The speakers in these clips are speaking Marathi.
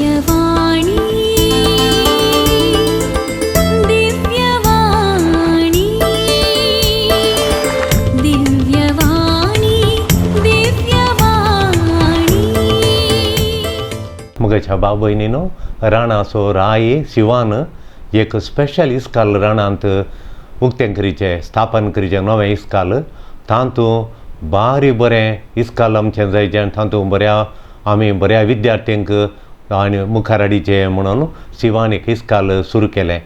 दिव्यवाणी दिव्यवाणी दिव्यवाणी दिव्यवाणी मगच्या भाव भयणीनो राणाचो राय शिवान एक स्पेशल इस्काल राणांत उक्तें करीचे स्थापन करीचे नवें इस्काल तातूं बारी बरें इस्काल आमचें जायचें तातूं आमी बऱ्या विद्यार्थ्यांक आनी मुखार हाडीचे म्हणून शिवान एक इस्काल सुरू केलें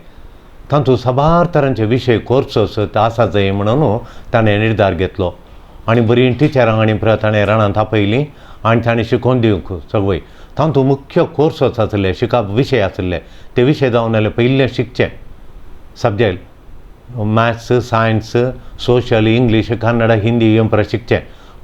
तातूं साबार तरांचे विशय कोर्सस आसा जाय म्हणून ताणें निर्धार घेतलो आनी बरीं टिचरां आनी ताणें राणांत आपयलीं आनी ताणें शिकोवन दिवंक सगळें तातूं मुख्य कोर्सस आसले शिकप विशय आसले ते विशय जावन जाल्यार पयलें शिकचें subject maths science social English Kannada Hindi हे परत शिकचें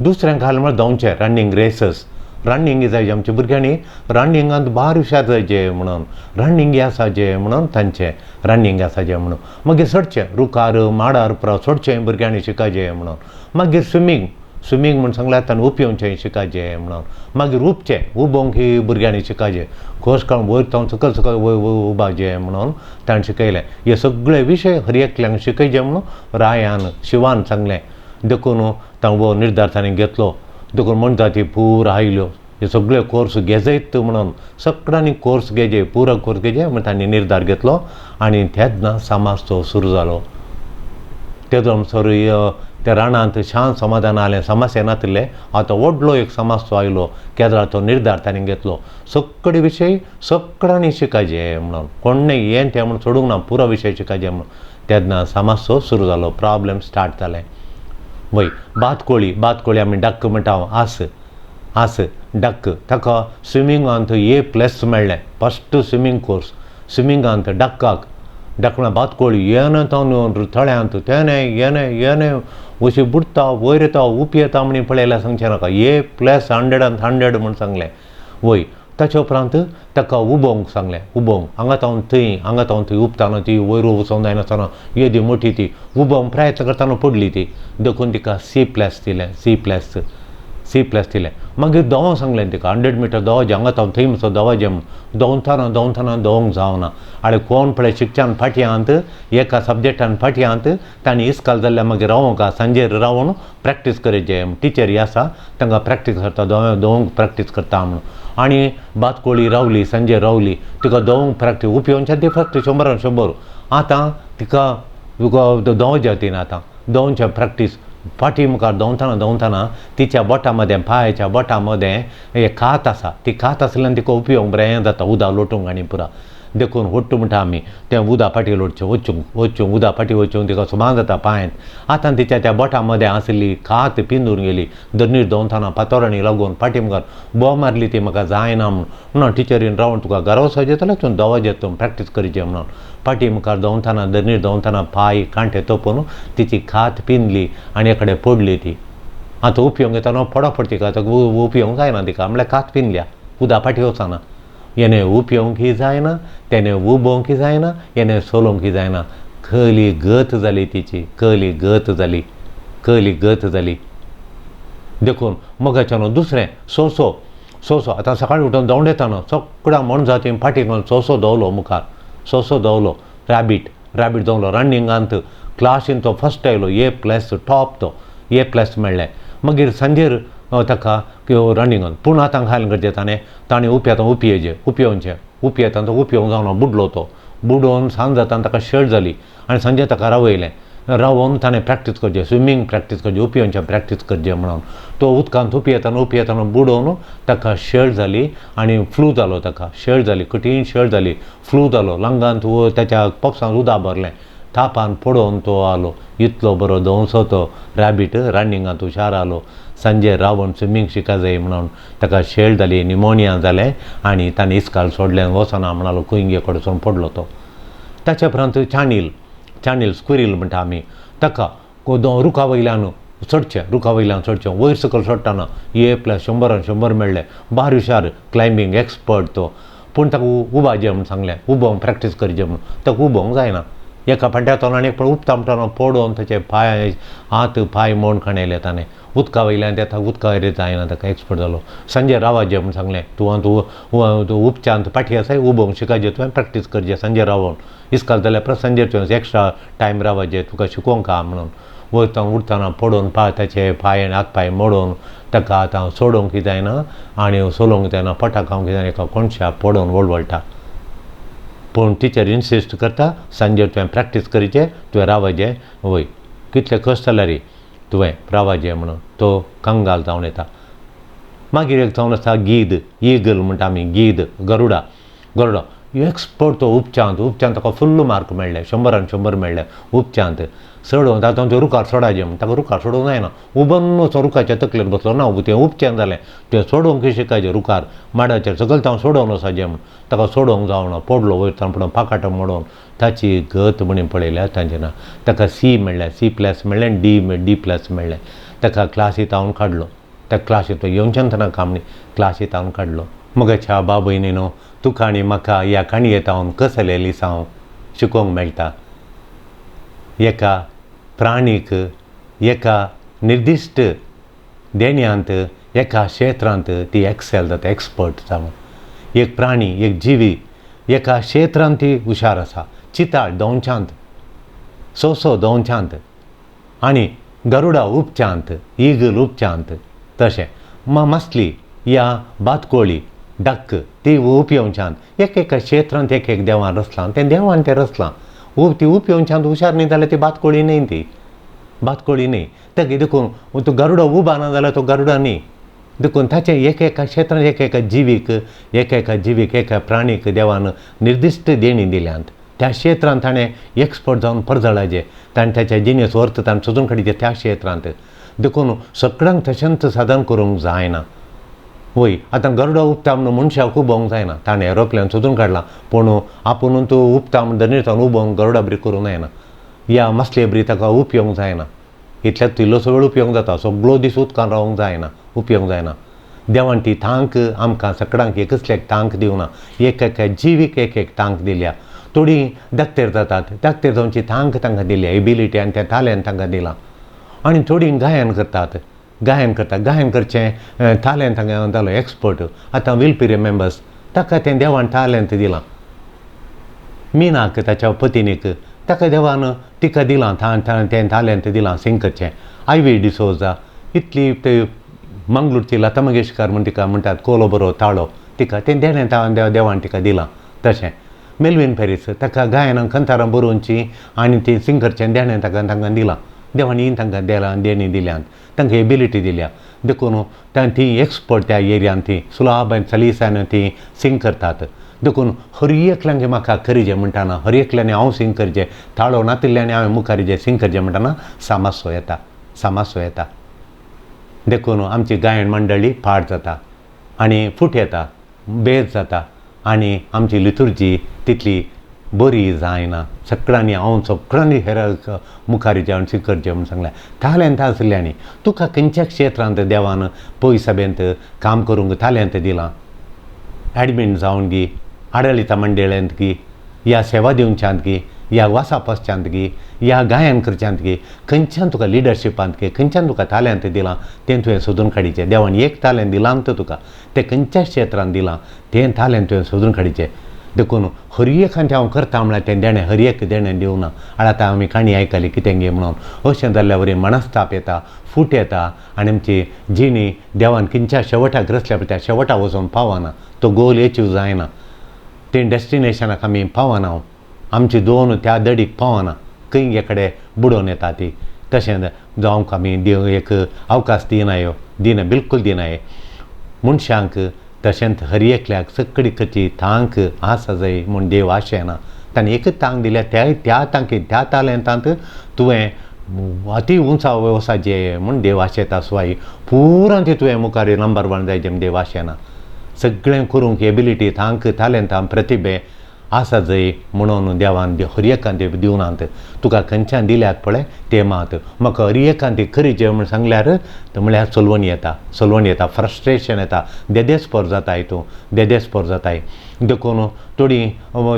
दुसरें घाल म्हळ्यार धांवचें रनिंग रेसस रनिंग जायचे आमच्या भुरग्यांनी रनिंगांत बार हुशार जायचे म्हणून रनिंग आसाचे म्हणून तांचें रनिंग आसाचें म्हणून मागीर चडचें रुखार माडार चडचें भुरग्यांनी शिकायचें म्हणून मागीर स्विमींग म्हूण सांगल्यार ताणें उपयोवचें शिकायचें म्हणून मागीर उबोवंक ही भुरग्यांनी शिकायचें खोस काडून वयर जावन सकयल उबाचें म्हणून ताणें शिकयलें हे सगळे विशय हर एकल्यांक शिकयचे म्हणून रायान शिवान सांगलें देखून ताणें निर्धार ताणें घेतलो देखून म्हणटा ती पुरो आयल्यो हे सगळे कोर्स घेजयत म्हणून सगळ्यांनी कोर्स घेजे पुरो कोर्स घेजे म्हण ताणें निर्धार घेतलो आनी तेन्ना समाज तो सुरू जालो तेजो सर त्या राणांत शांत समाधान आलें समस्या नासले आतां व्हडलो एक समाज तो आयलो केदळा तो निर्धार ताणें घेतलो सगळे विशय सगळ्यांनी शिकायचे म्हणून कोणें हें तें म्हणून सोडूंक ना पुरो विशय शिकायचे म्हणून तेन्ना समाज तो सुरू जालो प्रॉब्लेम स्टार्ट जालें वय बातकोळी आमी डक्क म्हणटा आस डक्क ताका स्विमींगांत A+ मेळ्ळें फस्ट स्विमींग कोर्स स्विमींगांत डक्काक म्हळ्यार बातकोळी येना तावन थळ्यांत येने अशी बुडटा वयर येता उप येता म्हणून पळयल्यार सांगचें नाका A+ 100 म्हूण सांगलें वय ताचे उपरांत ताका उबोवंक सांगलें हांगा तावन थंय उपताना ती वयर वचोंक जायनासतना येदी मोठी ती उबोवंक प्रयत्न करतना पडली ती देखून तिका C+ दिलें मागीर दोवोंक सांगलें तिका 100 मिटर दोवाचें हांगा तावन थंय मातसो दोवाचें म्हणून दोवतना दोवंक जावना आनी कोण पळय शिक्षण फाटयांत एका सब्जेक्टान फाटयांत तांणी इस्काल जाल्यार मागीर रावोंक सांजेर रावन प्रॅक्टीस करचें टिचरी आसा तांकां प्रॅक्टीस करता दोवंक प्रॅक्टीस करता म्हणून आनी बातकोळी रावली सांजेर रावली तिका दोवंक प्रॅक्टीस उपयोगचें ती फक्त 100 आतां तिका दोवोचें तीन आतां दोवोचें प्रॅक्टीस फाटी मुखार दोवतना तिच्या बोटा मदें पांयाच्या बोटा मदें एक खात आसा ती खात आसल्यान तिका उपयोग बरें जाता उदक लोटूंक आनी पुरा देखून ओट्ट म्हणटा आमी तें उदक फाटी लोटचें वचूंक उदक फाटी वचूंक तिका सुमार जाता पांयांत आतां तिच्या त्या बोटा मदें आसली खात पिंजून गेली धरणीर दोवतना पातोळांनी लागून फाटी मुखार बोव मारली ती म्हाका जायना म्हणून टिचरीन रावन तुका घरा वचपाचें जाल्यार तूं दोवाचें प्रॅक्टीस करचें म्हणून फाटी मुखार दोवतना धरणीर दोवतना पांय कांटे तोपून तिची खात पिंजली आनी एकडे पडली ती आतां उपयोग घेतना फटाफट तिका आतां उपयोग जायना तिका म्हळ्यार खात पिंजल्या उदक फाटी वचना येणे उपयोगूंकय जायना तेणें उबोवंकय जायना येणें सोलोवंकय जायना खली गत जाली तिची खली गत जाली देखून मगाच्यान दुसरें सोसो आतां सकाळीं उठून दोंडेताना सगळ्या मनजातीन फाटी घालून सोसो दोवलो मुखार दोवलो रॅबीट दोवलो रनिंगांत क्लासीन तो फस्ट आयलो A+ टॉप तो A+ मेळ्ळें मागीर सांजेर ताका रनिंगान पूण आतां घालन करचें ताणें उपयोवंचें तो उपयोग जावना बुडलो तो बुडोवन सांज जाताना ताका शर्ट जाली आनी सांजे ताका रावयलें रावन ताणें प्रॅक्टीस करचें स्विमींग प्रॅक्टीस करचें उपयोवचें प्रॅक्टीस करचें म्हणून तो उदकांत उपयेताना बुडोवन ताका शर्ट जाली आनी फ्लू जालो ताका शर्ट जाली कठीण शर्ट जाली फ्लू जालो लंगांत ताच्या पोपसांत उदक भरलें तापान पडोवन तो आलो इतलो बरो दोवसो तो रॅबीट रनिंगांत हुशार आलो सांजे रावन स्विमींग शिका जाय म्हणून ताका शेळ जाली निमोनिया जालें आनी ताणें इस्काल सोडलें वचना म्हणालो कुंगे कडसून पडलो तो ताचे उपरांत चांडील स्क्विरील म्हणटा आमी ताका रुखा वयल्यान चडचें वयर सकयल सोडटाना A+ 100 मेळ्ळें बार हुशार क्लायंबींग एक्सपर्ट तो पूण ताका उबाचें म्हूण सांगलें उबोवंक प्रॅक्टीस करचें म्हणून ताका उबोवंक जायना एका फाट्या तोंडाने एक उपता म्हणटाना पडोवन ताचे पांय हात पांय मोड खणयले ताणें उदका वयल्यान तें उदका वयर जायना ताका एक्सपर्ट जालो. संजय रावाजे म्हूण सांगलें तूं उपच्यांत फाटी आसाय उबोवंक शिकायचें तुवें प्रॅक्टीस करचें संजय रावण इस्काल जाल्यार परत संजय तुवें एक्स्ट्रा टायम रावाजे तुका शिकोवंक आहा म्हणून वयता उरतना पडोवन ताचे पांय आनी हात पांय मोडोवन ताका आतां सोडोवंक जायना आनी सोलोवंक जायना पटाक खावंक जायना एका कोणशाक पडोवन वळवळटा. पूण टिचर इन्सिस्ट करता संजय तुवें प्रॅक्टीस करचें तुवें रावाजें वय कितले कश्ट जाल्यार तुवें रावाजें म्हणून तो कंगाल जावन येता. मागीर एक जावन आसा गीद इगल म्हणटा आमी गीद गरुडा एक्सपर्ट तो उपच्यांत ताका फुल्ल मार्क मेळ्ळे 100 मेळ्ळे उपच्यांत सोडोवन तातूंत रुखार सोडाचें म्हण ताका रुखार सोडूंक जायना उबन वचून रुखाच्या तकलेर बसलो ना तें उपचें जालें तें सोडोवंक शिकायचें रुखार माडाचेर सकयल हांव सोडोवन वचचें म्हण ताका सोडोवंक जावना पडलो वयता पूण पाकाट मोडोवन ताची गत म्हणून पळयल्या तांचें ना ताका C मेळ्ळें C+ मेळ्ळें D+ मेळ्ळें ताका क्लासींत हांव काडलो त्या क्लासींत येवचें ना कामणी क्लासींत हांव काडलो. मगाच्या बाबयनीनो तुका आनी म्हाका ह्या काणयेंत हांव कसले लिसांव शिकोवंक मेळटा. एका प्राणीक एका निर्दिश्ट देण्यांत एका क्षेत्रांत ती एक्सेल जाता एक्सपर्ट जावन. एक प्राणी एक जिवी एका क्षेत्रांत ती हुशार आसा चिताळ दोनशांत सोसो दोनशांत आनी गरुडा उपच्यांत इगल उपच्यांत तशें मसली या बातकोळी डक्क ती उपयोवच्यांत एक क्षेत्रांत एक देवान रचलां तें देवान तें रचलां ती उपयोवच्यांत हुशार न्ही जाल्यार ती बातकोळी न्ही ती बातकोळी न्ही ताका देखून तो गरुडा उबा ना जाल्यार तो गरुडा न्ही देखून ताचे एक क्षेत्रांत एक जिवीक एका प्राणीक देवान निर्दिश्ट देणी दिल्यांत त्या क्षेत्रांत ताणें एक्सपर्ट जावन परजळाचें ताणें ताचे जिनेस अर्थ ताणें सोदून काडिचे त्या क्षेत्रांत देखून सगळ्यांक तशेंच साधन करूंक जायना. वय आतां गरुडा उपता म्हणून मनशाक उबोवंक जायना ताणें एरोप्लेन सोदून काडलां पूण आपुणून तूं उपता म्हणून दनीर उबोवंक गरुडा बरी करूंक जायना या मसले बरी ताका उपयोगूंक जायना इतल्याच इल्लोसो वेळ उपयोग जाता सगळो दीस उदकान रावंक जायना उपयोग जायना. देवान ती थांक आमकां सगळ्यांक एकसल्याक थांक दिवना एक जिवीक एक थांक दिल्या थोडीं धाकटेर जातात धाकटेर जावची थांक तांकां दिल्या एबिलिटी आनी तें तालेंट तांकां दिलां आनी थोडीं गायन गायन करचें तालेंट तांकां जालो एक्सपर्ट आतां वील पी रिमेंबर्स ताका तें देवान तालेंट दिलां. मिनाक ताच्या पत्नीक ताका देवान तिका दिलां तें तालेंट दिलां सिंग करचें. IV डिसोजा इतली ते मंगळूरची लता मंगेशकर म्हण तिका म्हणटात कोलो बरो ताळो तिका तें देवान तिका दिलां. तशें मेल्विन पेरीस ताका गायनाक खंतारां बरोवची आनी ती सिंग करचें देणें तांकां दिलां देवान ही तांकां देणी दिल्यांत तांकां एबिलिटी दिल्या देखून ती एक्सपर्ट त्या एरियांत ती सुलाबान सलिसान ती सिंग करतात. देखून हर एकल्यान म्हाका करिचें म्हणटाना हर एकल्यानी हांव सिंग करचें ताळो नातिल्ल्यानी हांवें मुखार सिंग करचें म्हणटाना सामासो येता देखून आमची गायन मंडळी पाड जाता आनी फूट येता बेज जाता आनी आमची लिथुर्जी तितली बरी जायना. सगळ्यांनी हेर मुखारीचें आनी सिंग करचें म्हूण सांगलें तालेंत आसल्यांनी तुका खंयच्या क्षेत्रांत देवान पय सभेंत काम करूंक तालेंत दिलां एडमीन जावन गी आडळिता मंडळांत गी या सेवा दिवच्यांत गी या वासापसच्यांत गी या गायन करच्यांत गी खंयच्यान तुका लिडरशिपांत गी खंयच्यान तुका तालेंत दिलां तें तुवें सोदून काडिचें. देवान एक तालेंत दिलांत तुका तें खंयच्या क्षेत्रांत दिलां तें तालेंत तुवें सोदून काडिचें. देखून हर एकांत हांव करता म्हळ्यार तें देणें हर एक देणें दिवना आतां आमी काणी आयकली कितें गे म्हणून अशें जाल्ल्या वरी मनस्ताप येता फूट येता आनी आमची जिणी देवान खंयच्या शेवटाक रचल्या पळय त्या शेवटा वचून पावना तो गोल एचीव जायना तें डेस्टिनेशनाक आमी पावना आमची दोन त्या दडीक पावना खंय कडेन बुडोवन येता ती तशें जावंक आमी देव एक अवकाश दिना बिलकुल दिनाये मनशांक तशेंच हर एकल्याक सगळी खंयची थांक आसा जाय म्हूण देव आशेना ताणें एकच थांक दिल्या त्या तालेंतांत तुवें अती उंचाव वसाचें म्हूण देव आशेता सुवाय पुरान ती तुवें मुखार नंबर 1 जायचें म्हूण देव आशेना. सगळें करूंक एबिलिटी थांक तालेंतां प्रतिभे आसा जंय म्हणून देवान हरियकांती दिवनात तुका खंयच्यान दिल्यात पळय ते मात म्हाका हरियकांती खरी जें म्हण सांगल्यार म्हळ्यार चलवण येता फ्रस्ट्रेशन येता देदेस्पर जाता हितून देदेस्पर जाताय देखून थोडी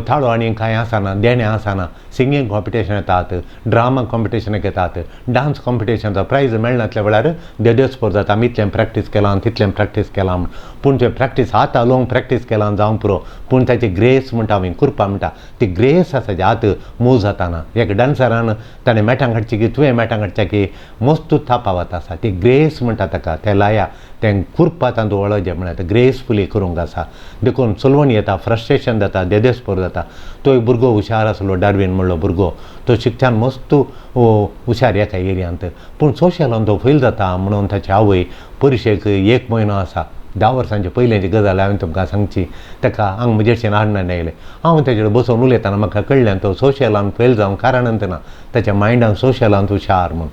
थाळो आनी कांय आसना देणे आसना सिंगींग कॉम्पिटिशन येतात ड्रामा कॉम्पिटिशनाक येतात डान्स कॉम्पिटिशनाचो प्रायज मेळनातल्या वेळार देदेस्पर जाता आमी इतलें प्रॅक्टीस केलां तितलें प्रॅक्टीस केलां म्हण पूण तें प्रॅक्टीस हात हालोवंक प्रॅक्टीस केलां जावं पुरो पूण ताची ग्रेस म्हणटा आमी कुरपा म्हणटा ती ग्रेस आसा जे हात मूव जाताना एक डान्सरान ताणें मॅटां काडचें की तुवें मॅटां काडचें की मस्त थापावत आसा ती ग्रेस म्हणटा ताका तें लाया तें कुरपा तांदूळ वळोवचें म्हळ्यार तें ग्रेसफुली करूंक आसा देखून चलवण येता फ्रस्ट्रेशन जाता देदेस्पर जाता तो एक भुरगो हुशार आसलो डार्वीन म्हणलो भुरगो तो शिक्षण मस्त हुशार एका एरियांत पूण सोशलान तो फेल जाता म्हणून ताची आवय परिक्षेक 1 म्हयनो आसा 10 वर्सांचे पयलींची गजाल हांवें तुमकां सांगची ताका हांगा म्हजेरशेन हाडून आयलें हांव ताचे कडेन बसून उलयतना म्हाका कळ्ळें तो सोशलान फेल जावंक कारणंत ना ताच्या मायंडान सोशलांत हुशार म्हूण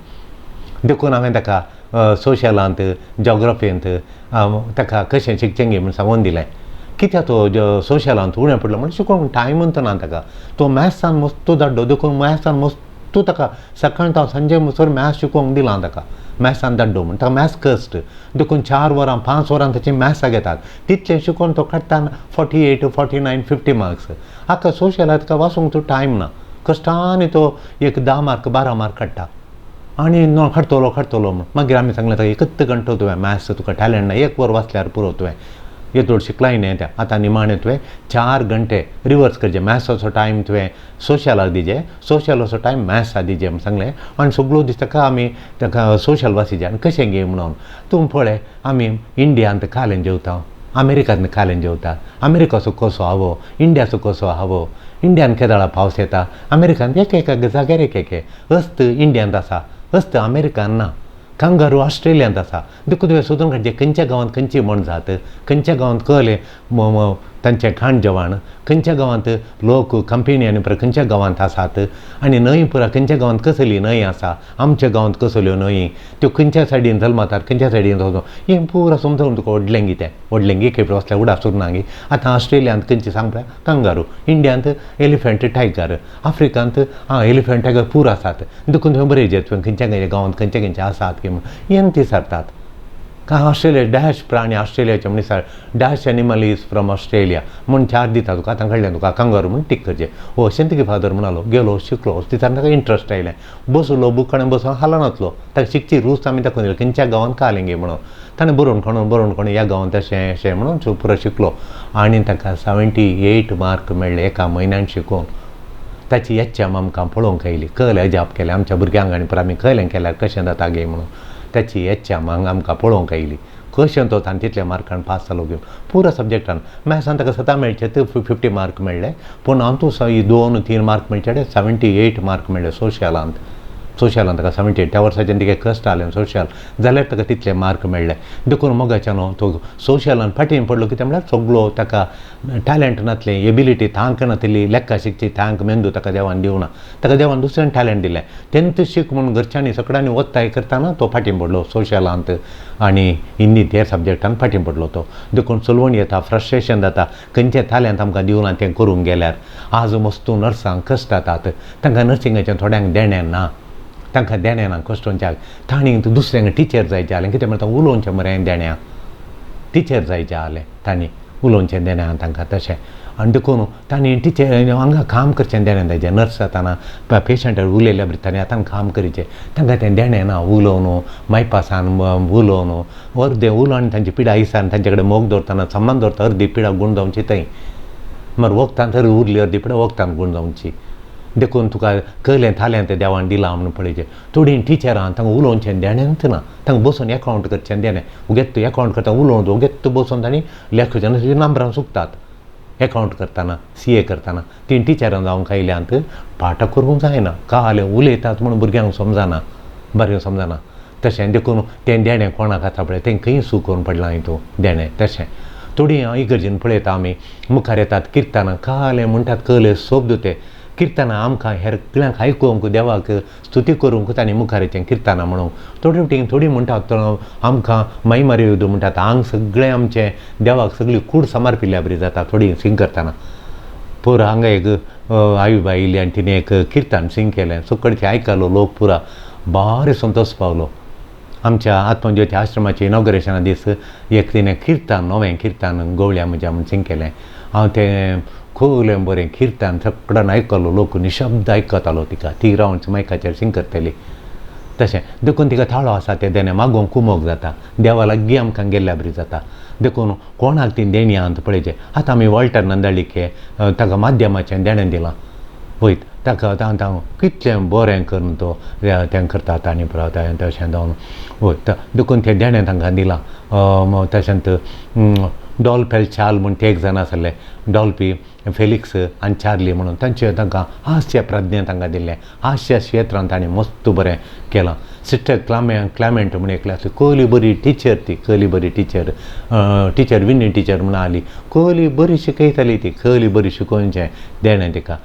देखून हांवें ताका सोशलांत जॉग्रफींत ताका कशें शिकचें गे म्हूण सांगून दिलें कित्याक तो सोशलांत उणें पडलो म्हणजे शिकोवंक टायमूच ना ताका तो मॅथ्सान मस्त धाडलो देखून मॅथ्सान मस्त ताका सकाळीं तो संजे म्हणसर मॅथ्स शिकोवंक दिलां ताका मॅथ्सान धाडलो म्हण ताका मॅथ्स कस्ट देखून 4 वरां 5 वरां ताची मॅथ्साक घेतात तितलें शिकोवन तो काडटा 48 49 50 मार्क्स हाका सोशलांत ताका वाचूंक तो टायम ना कश्टांनी तो एक 10 मार्क 12 मार्क काडटा आनी न काडटलो म्हण मागीर आमी सांगलें ताका 1 घंटो तुवें मॅथ्स तुका टॅलंट ना 1 वर वाचल्यार पुरो तुवें हे चड शिकलाय न्ही तें आतां निमाणें तुवें 4 घंटे रिवर्स करचें मॅथ्साचो टायम तुवें सोशलाक दिजें सोशलाचो टायम मॅथ्साक दिजें म्हण सांगलें आनी सगळो दीस ताका आमी ताका सोशल वाचिचें आनी कशें गे म्हणून तूं पळय आमी इंडियांत खालें जेवता अमेरिकांत खालें जेवता अमेरिकाचो कसो हावो इंडियाचो कसो हावो इंडियान केदाळा पावस येता अमेरिकांत एक जाग्यार एक अस्त इंडियांत आसा अस्त अमेरिकान ना कांगारू ऑस्ट्रेलियांत आसा देखून तुवें सोदून काडचें खंयच्या गांवांत खंयची म्हण जात खंयच्या गांवांत कळ्ळें तांचें खाण जेवण खंयच्या गांवांत लोक कंपनी पुरा खंयच्या गांवांत आसात आनी न्हंय पुरा खंयच्या गांवांत कसली न्हंय आसा आमच्या गांवांत कसल्यो न्हंय त्यो खंयच्या सायडीन जल्मातात खंयच्या सायडीन वचून हें पुरा समजून तुका व्हडलेंगी खेपे वचल्यार उडा सुरनांगी आतां ऑस्ट्रेलियांत खंयची सांगता कांगारू इंडियांत एलिफंट टायगर आफ्रिकांत एलिफंट टायगर पुरा आसात देखून थंय बरें जें तुवें खंयच्या गांवांत खंयचे आसात की म्हूण हें ती सरतात ऑस्ट्रेलिया डॅश प्राणी ऑस्ट्रेलियाचे म्हणिसार dash animal is from Australia म्हूण 4 दिता तुका आतां कळ्ळें तुका कांगारू म्हूण टीक करचें अशें तिगे फादर म्हणालो गेलो शिकलो दिसान ताका इंट्रस्ट आयलें बसलो बूक कडेन बसून हालनातलो ताका शिकची रूच आमी दाखोवन दिले खंयच्या गांवांत कालें गे म्हणून ताणें बरोवन खणून ह्या गांवांत अशें म्हणून पुरो शिकलो आनी ताका 78 मार्क मेळ्ळे एका म्हयन्यान शिकून ताची एचएम आमकां पळोवंक येयली कळ्ळें अजाप केलें आमच्या भुरग्यांक आनी पुरो आमी कळ्ळें केल्यार कशें जाता गे म्हणून ताची एचएम आमकां पळोवंक येयली कशें तो ताणें तितल्या मार्कान पास जालो घेवन पुरो सब्जेक्टान मॅथ्सान ताका 7 मेळचे ते 50 मार्क मेळ्ळे पूण हांव तूं 2-3 मार्क मेळचे 78 मार्क मेळ्ळे सोशलांत ताका 78 त्या वर्साच्यान तिका कश्ट आलें सोशल जाल्यार ताका तितले मार्क मेळ्ळे देखून मोगाच्यान तो सोशलान फाटीं पडलो कित्याक म्हळ्यार सगळो ताका टॅलंट नासलें एबिलिटी थांक नासली लेक्का शिकची थांक मेंदू ताका देवान दिवना ताका देवान दुसऱ्यान टॅलंट दिलें तेंत शिक म्हणून घरच्यांनी सगळ्यांनी वत्ताय करतना तो फाटीं पडलो सोशलांत आनी हिंदी हेर सब्जेक्टान फाटीं पडलो तो देखून चलवण येता फ्रस्ट्रेशन जाता खंयचें टॅलंट आमकां दिवना तें करूंक गेल्यार आज मस्तू नर्सांक कश्ट जातात तांकां नर्सिंगाचें थोड्यांक देणें ना तांकां देणें ना कश्टोंच्याक तांणी दुसऱ्यांक टिचर जायचें जालें कितें म्हणटा उलोवचें मरें देण्या टिचर जायचें जालें तांणी उलोवचें देण्या तांकां तशें आनी देखून तांणी टिचर हांगा काम करचें देणें ताजें नर्स जाताना पेशंटार उलयल्या बरी तांणी आतां काम करीचें तांकां तें देणें ना उलोवन मायपासान उलोवन अर्दें उलोवन आनी तांची पिडा दिसान तांचे कडेन मोग दवरतना सम्मान दवरता अर्दी पिडा गूण जावची थंय मार वखदां तर उरली अर्दी पिडा वखदान गूण जावची देखून तुका कळलें थालें तें देवान दिलां म्हणून पळयचें थोडीं टिचरां तांकां उलोवचें देणेंच ना तांकां बसून एकावंट करचें देणें उगेत एकावंट करता उलोवन उगेत बसून तांणी लेक्चरान नंबरां चुकतात एकावंट करतना CA करतना तीन टिचरां जावंक आयल्यांत पाठ करूंक जायना काले उलयतात म्हणून भुरग्यांक समजना बरें समजना तशें देखून तें देणें कोणाक आसा पळय तें खंय सू करून पडलां हितूं देणें तशें थोडीं इगर्जेन पळयता आमी मुखार येतात किर्तनां काले म्हणटात कले शब्द ते किर्तनां आमकां हेर पिळ्यांक आयकूंक देवाक स्तुती करूंक तांणी मुखार येचें किर्तनां म्हणून थोडीं म्हणटात आमकां माई मारी म्हणटात हांग सगळें आमचें देवाक सगळी कूड समर्पिल्ल्या बरी जाता थोडीं सिंग करतना पुरा हांगा एक आईबाई इल्ली आनी तिणें एक किर्तन सिंग केलें सकाळचें आयकलो लोक पुरा भारी संतोश पावलो. आमच्या आत्मज्योती आश्रमाच्या इनॉग्रेशना दीस एक तिणें किर्तन नवें किर्तन गवळ्या म्हज्या म्हूण सिंग केलें. हांव तें खोल बरें किर्तन सगळ्यान आयकलो लोक निशब्द आयकतालो तिका ती रावन मायकाचेर सिंग करतली. तशें देखून तिका थाळो आसा तें देणें मागोवंक कुमोग जाता देवा लागीं आमकां गेल्ल्या बरी जाता. देखून कोणाक ती देणी आहा पळयचें आतां आमी वॉल्टर नंदाळीके ताका माध्यमाचें देणें दिलां वयत ताका आतां कितलें बरें करून तो तें करतात आनी पळयता तशें जावन वयत देखून तें देणें तांकां दिलां. तशेंच डॉल्फेल चाल म्हूण ते एक जाण आसले डॉल्फी फेलिक्स आनी चार्ली म्हणून तांकां हास्य प्रज्ञा तांकां दिल्लें हास्य क्षेत्रांत ताणें मस्त बरें केलां. सिस्टर क्लॅमेंट म्हूण एकली आसली कहली बरी टिचर ती कहली बरी टिचर विनी टिचर म्हूण आली कहली बरी शिकयताली ती कहली बरी शिकोवचें देणें तिका.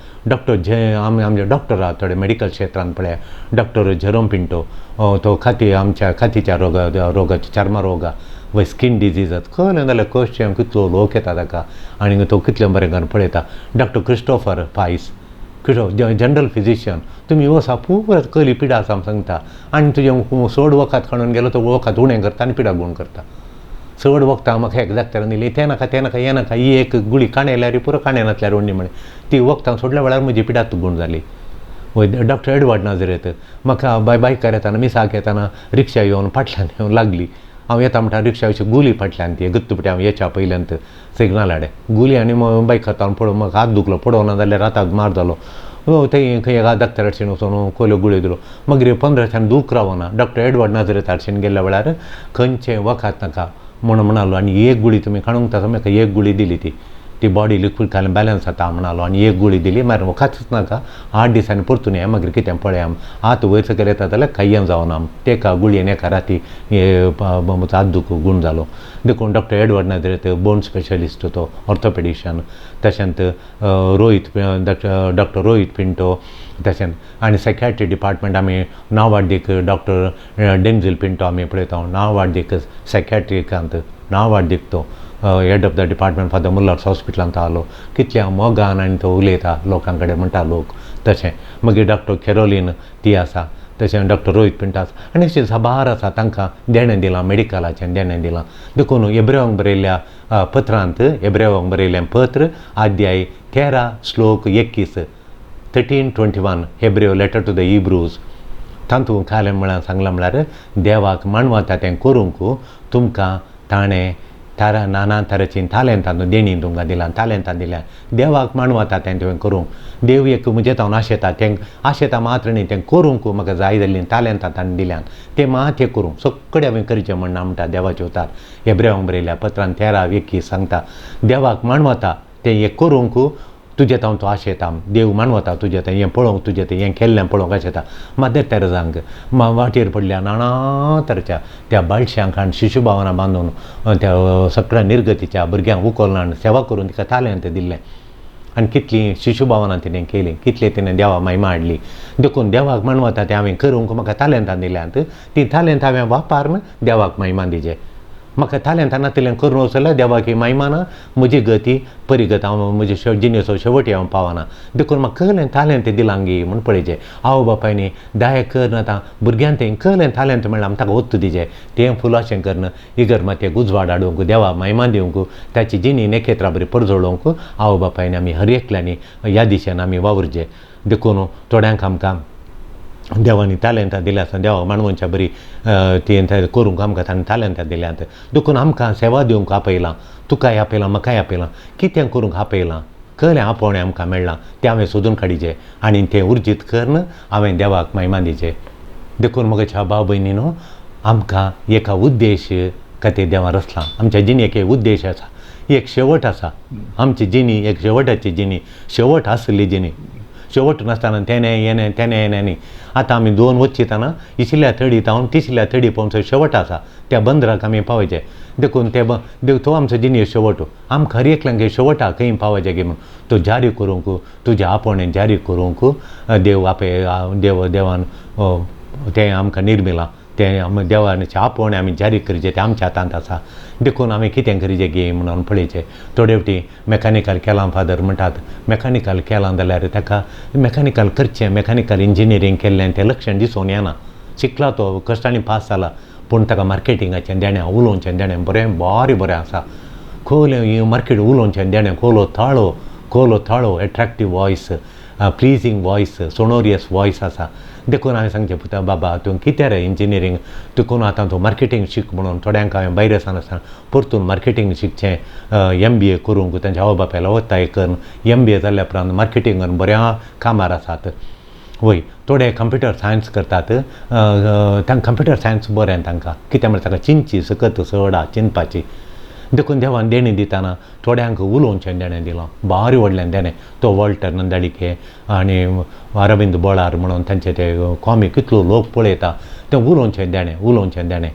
आमचे डॉक्टर आहा थोडे मेडिकल क्षेत्रांत पळय डॉक्टर झेरोम पिंटो तो आमच्या खातीच्या रोगाचे चर्म रोगा व स्कीन डिजीजात कळ्ळें जाल्यार कशें कितलो लोक येता ताका आनी तो कितलें बरें करून पळयता. डॉक्टर क्रिस्टोफर फायस जनरल फिजिशियन तुमी वसा पुराय कहली पिडा आसा सांगता आनी तुजें चड वखद काडून गेलो तो वखद उणें करता आनी पिडा गुण करता. चड वखदां म्हाका एक दाक्तरान दिली तें नाका हें नाका ही एक गुळी काणयल्यार पुरो काणयनातल्यार उणी म्हणे ती वखदां सोडल्या वेळार म्हजी पिडात गुण जाली. डॉक्टर एडवर्ड नाझरेत म्हाका बायकार येताना मिसाक येताना रिक्षा येवन फाटल्यान येवन लागली. हांव येता म्हणटा रिक्षा अशी गुली फाटल्यान ती गुत्तुपट्या हांव येच्या पयल्यांत सिग्नल हाडे गुली आनी बायक खातावन पळोवन म्हाका हात दुखलो पडोवना जाल्यार राताक मार जालो. थंय खंय एका दाक्तर हाडशीन वचून कोल्यो गुळयो दिलो मागीर 15 दिसान दूख रावना. डॉक्टर एडवर्ड नाझरेत हाडशीन गेल्ल्या वेळार खंयचें वखद नाका म्हणालो आनी एक गुळी तुमी काडूंक ताका म्हाका एक गुळी दिली ती बॉडी लिक्वीड घालून बॅलन्स जाता म्हणालो आनी एक गुळी दिली मागीर वखदच नाका 8 दिसांनी परतून या मागीर कितें पळया हात वयर सकयल येता जाल्यार कांय जावना तेका गुळयेन एका राती हात दूख गुण जालो. देखून डॉक्टर एडवर्ड नाझरेत बोन स्पेशलिस्ट तो ऑर्थोपेडिशियन तशेंच डॉक्टर रोहीत पिंटो तशेंच आनी सायकॅट्री डिपार्टमेंट आमी नांवाड्डीक डॉक्टर डेन्झिल पिंटो आमी पळयता नांवाड्डीक सायकॅट्रिकांत नांवाड्डीक तो head of the department for the मुल्लार्स हॉस्पिटलांत आलो कितल्या मोगान आनी तो उलयता लोकां कडेन म्हणटा लोक. तशें मागीर डॉक्टर कॅरोलीन ती आसा तशें डॉक्टर रोहीत पिंटो आसा आनी अशें साबार आसा तांकां देणें दिलां मेडिकलाचें देणें दिलां. देखून एब्रेवांक बरयल्ल्या पत्रांत एब्रेवांक बरयल्लें पत्र अध्याय 13 श्लोक 21 13:21 Hebrew letter to the Hebrews तातूंत काय म्हळ्यार सांगलां म्हळ्यार देवाक मानवता तें करूंक तुमकां ताणें नाना तरेचीं तालेंतां देणी तुमकां दिलां तालेंतां दिल्यां देवाक मानवता तें तुवें करूंक देव एक म्हजें हांव आशेता तें आशेता मात्र न्ही तें करूंक म्हाका जाय जाल्लीं तालेंतां ताणें दिल्यान तें मात हें करूंक सगळें हांवें करचें म्हणना म्हणटा देवाचे उतार. हेब्रेवांक बरयल्या पत्रांत 13:21 सांगता देवाक मानवता तें हें करूंक तुजें हांव तो आशेता देव मानवता तुजें तें हें पळोवंक तुजें तें हें केल्लें पळोवंक आशेता. मदर तेरेसांक वाटेर पडल्या नाना तरेच्या त्या बायडश्यांक आनी शिशुभावना बांदून त्या सगळ्या निर्गतीच्या भुरग्यांक उखलून सेवा करून तिका तालेंत दिल्लें आनी कितलीं शिशुभावना तिणें केली कितलें तिणें देवा महिमा हाडली. देखून देवाक मानवता तें हांवें करूंक म्हाका तालेंतां दिल्यांत ती तालेंत हांवें वापारून देवाक महिमा दिजें. म्हाका तालेंतां नातिल्लें करून वचल्यार देवाक महिमा ना म्हजी गती परिगत हांव म्हजे जिणेचो शेवटी हांव पावना. देखून म्हाका कहलें तालेंत दिलां गी म्हूण पळयचें आवय बापायनी दाय करन आतां भुरग्यांक तें कहलें तालेंत मेळ्ळां ताका वस्त दिजें तें फुलाशें करन इगर मातयेक उजवाड हाडूंक देवा महिमा दिवंक ताची जिणी नखेत्रां बरी परजोळोवंक आवय बापायनी आमी हर एकल्यांनी ह्या दिशेन आमी वावरचें. देखून थोड्यांक आमकां देवानी तालेंतां दिल्या आसा देवा मानवांच्या बरी ती करूंक आमकां ताणें तालेंतां दिल्यांत. देखून आमकां सेवा दिवंक आपयलां तुकाय आपयलां म्हाकाय आपयलां कितें करूंक आपयलां कहलें आपोवणें आमकां मेळ्ळां तें हांवें सोदून काडिचें आनी तें उर्जीत करन हांवें देवाक महिमा दिचें. देखून म्हज्या भाव भयणीनो आमकां एका उद्देश खातीर देवान रचलां आमच्या जिणेक एक उद्देश आसा एक शेवट आसा आमची जिणी एक शेवटाची जिणी शेवट आसली जिणी शेवट नासतना तेणें येणें न्ही. आतां आमी 2 वचीतना इचल्या थडी तावन तिसऱ्या थडी पावून शेवट आसा त्या बंदराक आमी पावयचे. देखून देव तो आमचो जिणे शेवट आमकां हर एकल्यांक शेवटाक खंय पावयचें गे म्हूण तो जारी करूंक तुजें आपोवणें जारी करूंक देवान तें आमकां निर्मिलां तें देवाचे आपोवणें आमी जारी करचें तें आमच्या हातांत आसा. देखून आमी कितें करीचें गे म्हणून पळयचें. थोडे फावटी मॅकानिकल केलां फादर म्हणटात, मॅकानिकल केलां जाल्यार ताका मॅकानिकल करचें, मॅकानिकल इंजिनियरींग केल्लें तें लक्षण दिसून येना. शिकला तो, कश्टांनी पास जाला, पूण ताका मार्केटिंगाचें देणें, उलोवचें देणें बरें आसा. खोल मार्केट उलोवचें देणें, खोलो थाळो एट्रॅक्टीव वॉयस, प्लिजींग वॉयस, सोनोरियस वॉयस आसा. देखून हांवें सांगचें पुता बाबा तूं कितें रे इंजिनियरींग देखून आतां तूं मार्केटींग शिक म्हणून थोड्यांक हांवें भायर आसतना परतून मार्केटींग शिकचें, MBA करूंक तांच्या आवय बापायला वता एक MBA जाल्ल्या उपरांत मार्केटिंगान बऱ्या कामार आसात. वय थोडे कंप्युटर सायन्स करतात, तांकां कंप्युटर सायन्स बरें तांकां, कित्याक म्हळ्यार ताका चिंतची सकत चड चिंतपाची. देखून देवान देणें दिताना थोड्यांक उलोवचें देणें दिलां, भारी व्हडलें देणें. तो वॉल्टर नंदाळीके आनी अरविंद बोळार म्हणून तांचे ते कॉमीक कितलो लोक पळयता, तें उलोवचें देणें.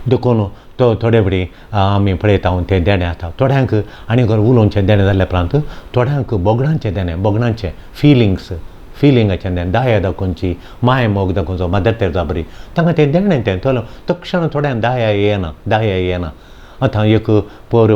देखून तो थोडे फावटी आमी पळयता तें देणें आसा. थोड्यांक आनी उलोवचें देणें जाल्ल्या उपरांत थोड्यांक बोगडांचें देणें, फिलिंगाचें देणें, दाया दाखोवची, माय मोग दाखोवचो, मदर तेरेसा बरी तांकां तें देणें तें तक्षण थोड्यांक दाया येना. आतां एक पोर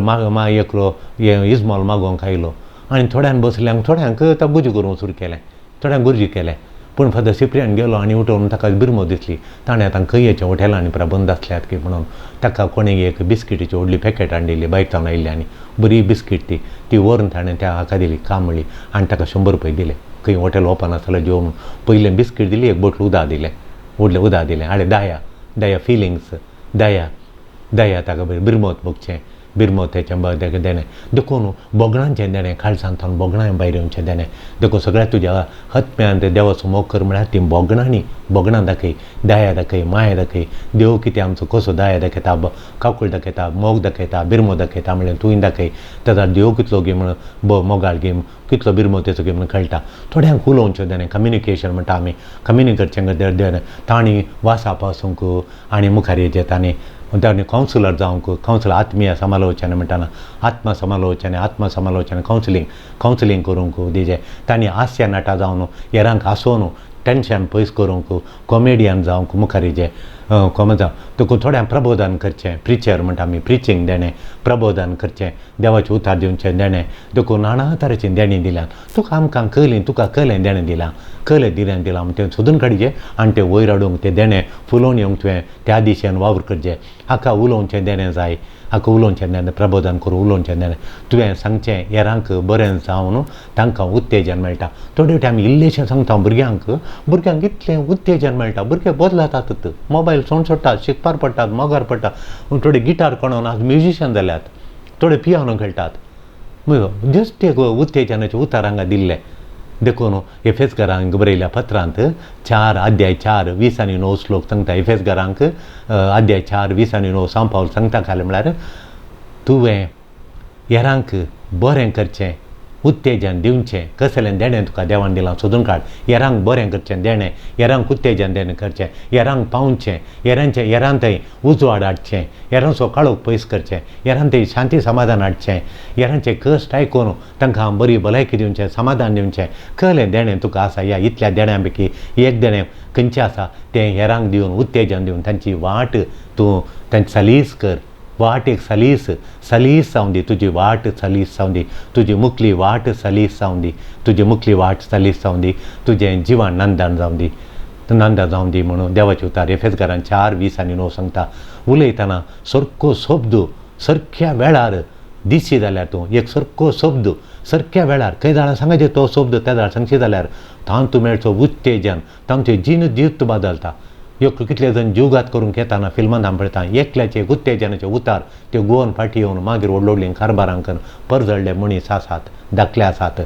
एकलो इस्मॉल मागोवंक आयलो आनी थोड्यान बसल्यांक थोड्यांक ताका गुजी करूंक सुरू केलें, थोड्यांक गुरजी केलें. पूण फादर सिप्रियान गेलो आनी उठोवन ताका बिरमो दिसली. ताणें आतां खंयच्या हॉटेलांनी बंद आसल्यात की म्हणून ताका कोणी एक बिस्किटीची व्हडली पॅकेट हाडिल्ली भायर सावन आयिल्ली आनी बरी बिस्कीट ती व्हरून ताणें त्या हाका दिली कामळी आनी ताका 100 रुपया दिले. खंय हॉटेल ओपन आसलें जेवण पयलें बिस्कीट दिली, एक बोटल उदक दिलें, व्हडलें उदक दिलें. आनी दाया फिलिंग्स, दाया ताका बिरमोत बगचें, बिरमोत तेचें देणें. देखून बोगणांचें देणें, काळजांतल्यान बोगणां भायर येवचें देणें. देखून सगळ्या तुज्या हत्म्यान तें देवाचो मोग कर म्हळ्यार ती बोगणां दाखय, दाया दाखय, माया दाखय. देव कितें आमचो कसो दाया दाखयता, काकूळ दाखयता, मोग दाखयता, बिरमो दाखयता म्हळ्यार तुवें दाखय. ताका देव कितलो गे म्हण मोगाळ गे, कितलो बिरमो तेचो गे म्हण कळटा. थोड्यांक उलोवचें देणें, कम्युनिकेशन म्हणटा आमी, कम्युनिकेटचें देणें. तांणी वासा पासूंक आनी मुखार येचें तांणी कावन्सिलर जावंक, आत्मीय समालोचना म्हणटाना आत्म समालोचना कावन्सिलींग करूंक तेजें. तांणी हास्य नटा जावन हेरांक हांसोवन टेन्शन पयस करूंक, कॉमेडियन जावंक मुखार हेजें जावं. देखून थोड्यांक प्रबोधन करचें, प्रिचर म्हणटा आमी, प्रिचींग देणें, प्रबोधन करचें, देवाचें उतार दिवचें देणें. देखून नाना तरेचीं देणीं दिल्यात. तुका कळ्ळें देणें दिलां, दिलां तें सोदून काडचें आनी तें वयर हाडूंक तें देणें फुलोवन येवंक तुवें त्या दिशेन वावर करचें. हाका उलोवचें देणें जाय, हाका उलोवचें देणें, प्रबोधन करून उलोवचें देणें तुवें सांगचें. हेरांक बरें जावन तांकां उत्तेजन मेळटा. थोडे फावटी आमी इल्लेशें सांगता भुरग्यांक इतलें उत्तेजन मेळटा, भुरगे बदलातात, मोबायल सोडटात, शिकपार पडटात, मोगार पडटा. थोडे गिटार कोणोन आज म्युजिशियन जाल्यात, थोडे पियानो खेळटात. जस्ट एक उत्तेजनाचें उतार हांगा दिल्लें. देखून एफेसकारांक बरयल्या पत्रांत 4:4:20-9 श्लोक सांगता. एफेसकारांक 4:4:20-9 सांव पावल सांगता काय म्हळ्यार तुवें हेरांक बरें करचें, उत्तेजन दिवचें. कसलें देणें तुका देवान दिलां सोदून काड. हेरांक बरें करचें देणें, हेरांक उत्तेजन देणें करचें, हेरांक पावचें, हेरांत उजवाड हाडचें, हेरांचो काळोख पयस करचें, हेरांत शांती समाधान हाडचें, हेरांचें कश्ट आयकून तांकां बरी भलायकी दिवचें, समाधान दिवचें. कसलें देणें तुका आसा ह्या इतल्या देण्यां पैकी एक देणें खंयचें आसा तें हेरांक दिवन, उत्तेजन दिवन तांची वाट तूं तांची सलीस कर. वाट एक सलीस जावं दी, तुजी वाट सलीस जावं दी, तुजी मुखली वाट सलीस जावं दी, तुजें जिवन नंदन जावं दी म्हणून देवाचे उतार एफेसकारांक 4:20-9 सांगता. उलयतना सारको शब्द सारक्या वेळार दिशी जाल्यार तूं एक सारको शब्द सारक्या वेळार खंय जाणां सांगायचे तो शब्द त्या जाणां सांगशी जाल्यार तांतूं मेळचो उत्तेजन, तांचें जीत बदलता. कितले जण जीवघात करूंक येताना फिल्मांत हांव पळयता एकल्याचे उत्तेजनाचे उतार ते गोवन फाटी येवन मागीर व्हडलीं कारबारांक परजळले मनीस आसात, दाखले आसात.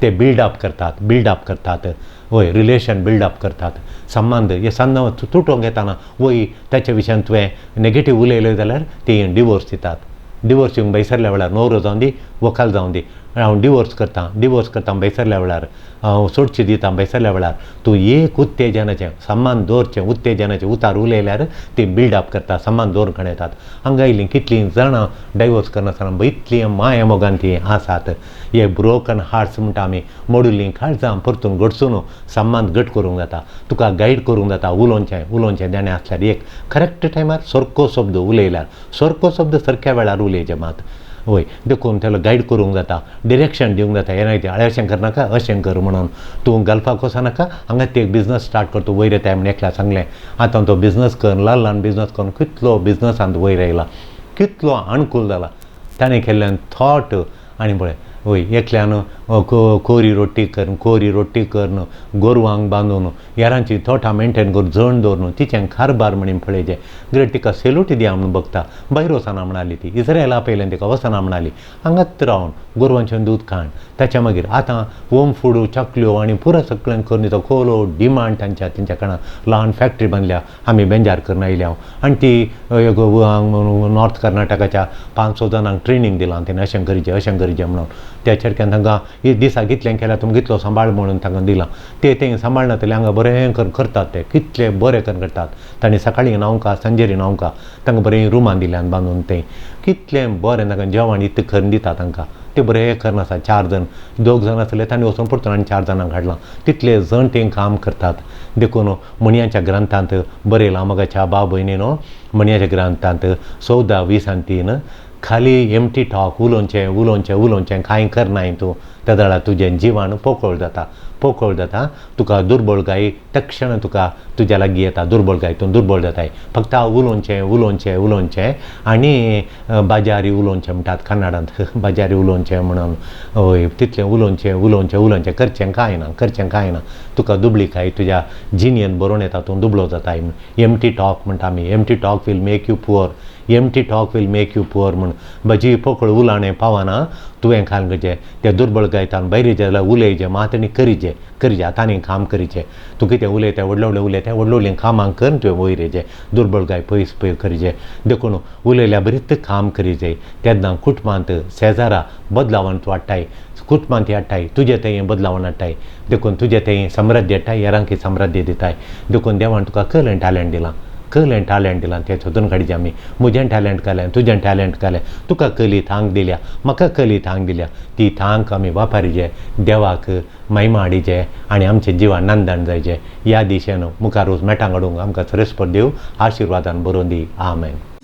ते बिल्डअप करतात, वय रिलेशन बिल्डअप करतात. संबंध हे संबंध तुटोवंक येताना वय ताचे विशयान तुवें नेगेटीव उलयलें जाल्यार ते डिवोर्स दितात. डिवोर्स दिवंक बैसरल्या वेळार न्हवरो जावं दी, व्हंकल जावं दी, हांव डिवोर्स करता बेसरल्या वेळार हांव सोडची दिता बेसरल्या वेळार तूं एक उत्तेजनाचें सम्मान दवरचें उत्तेजनाचें उतार उलयल्यार ती बिल्डअप करता सम्मान दवरून येतात. हांगा आयलीं कितलीं जाणां डायवोर्स करनासतना इतलीं माया मोगान ती आसात. हे ब्रोकन हार्ट्स म्हणटा आमी मोडुल्लीं काळजां परतून घडसून सम्मान घट करूंक जाता. तुका गायड करूंक जाता उलोवचें देणें आसल्यार एक करेक्ट टायमार सारको शब्द उलयल्यार सारको शब्द सारक्या वेळार उलयचे मात वय देखून त्याला गायड करूंक जाता डिरेक्शन दिवंक जाता. हे नाही अशें करनाका अशें कर म्हणून तूं गल्फाक वचनाका हांगा ते एक बिजनस स्टार्ट कर तूं वयर येताय म्हण एकल्या सांगलें. आतां तो बिजनस कर ल्हान बिजनस करून कितलो बिजनसांत वयर येयला कितलो अनुकूल जाला ताणें केल्ल्यान थॉट आनी पळय वय एकल्यान कोरी रोट्टी करून गोरवांक बांदून हेरांची थॉटां मेंटेन करून जण दवरून तिचें कारबार म्हणून पळयचें ग्रेट तिका सेल्यूट दिया म्हणून बघता. भायर वचना म्हणाली ती इस्रायला पयल्यान तिका वचना म्हणाली. हांगाच रावन गोरवांचें दूद खाण ताच्या मागीर आतां होम फूड चकल्यो आनी पुरो सगळ्यांक करून दिता खोलो डिमांड तेंच्या कडा ल्हान फॅक्ट्री बांदल्या आमी बेंजार करून आयल्या आनी ती नॉर्थ कर्नाटकाच्या 500 जाणांक ट्रेनींग दिलां तेणें अशें करिचें म्हणून. त्या चडक्यान तांकां दिसा कितलें केल्यार तुमकां कितलो सांबाळ म्हणून तांकां दिलां. ते सांबाळनातले हांगा बरें करून करतात ते कितले बरें करून करतात. तांणी सकाळीं 9 संजेरी 9 तांकां बरें रुमान दिल्यान बांदून तें कितलें बरें तांकां जेवण इतलें करून दिता तांकां. ते बरें करना आसा 4 जाण 2 जाण आसले तांणी वचून परतून आनी 4 जाणांक हाडलां. तितले जण तें काम करतात. देखून मणयाच्या ग्रंथांत बरयलां मोगाच्या भाव भयणीनो मणयाच्या ग्रंथांत 14:20 खाली एमटी टॉक उलोवचें कांय करनाय तूं त्या वेळार तुजें जिवाण पोकळ जाता तुका दुर्बळकाय तक्षण तुका तुज्या लागीं येता दुर्बळकायेतून दुर्बळ जाताय. फक्त उलोवचें आनी बाजारी उलोवचें म्हणटात कन्नडांत बाजारी उलोवचें म्हणून हय तितलें उलोवचें करचें कांय ना तुका दुबळीकाय तुज्या जिणेंत बरोवन येता तूं दुबळो जाताय. एमटी टॉक म्हणटा आमी empty talk will make you poor म्हूण म्हजी पोकळ उलाणें पावना तुवें खाल करचें त्या दुर्बळकायेतान भायर जाल्यार उलयचें मात आनी करिचें आतांनी काम करिचें. तूं कितें उलयता व्हडलें कामांक कर तुवें वयर येचें दुर्बळकाय पयस करिचें. देखून उलयल्या बरीच काम करिचें. तेन्ना कुटुंबांत शेजारा बदलावण वाडटाय कुटुंबांत हाडटाय तुजें तें बदलावण हाडटाय. देखून तुजें तें समृद्धी हाडटाय हेरांक समृद्धी दिताय. देखून देवान तुका टॅलंट दिलां तें सोदून काडचें आमी. म्हजें टॅलंट घालें तुजें टॅलंट घालें तुका कली थांग दिल्या म्हाका कली थांग दिल्या ती थांग आमी वापरचें देवाक महिमा हाडिचें आनी आमचें जिवान नंदन जायचें. ह्या दिशेन मुखार वच मेटांक हाडूंक आमकां सरस्वत देव आशिर्वादान बरोवन दी. आमेन.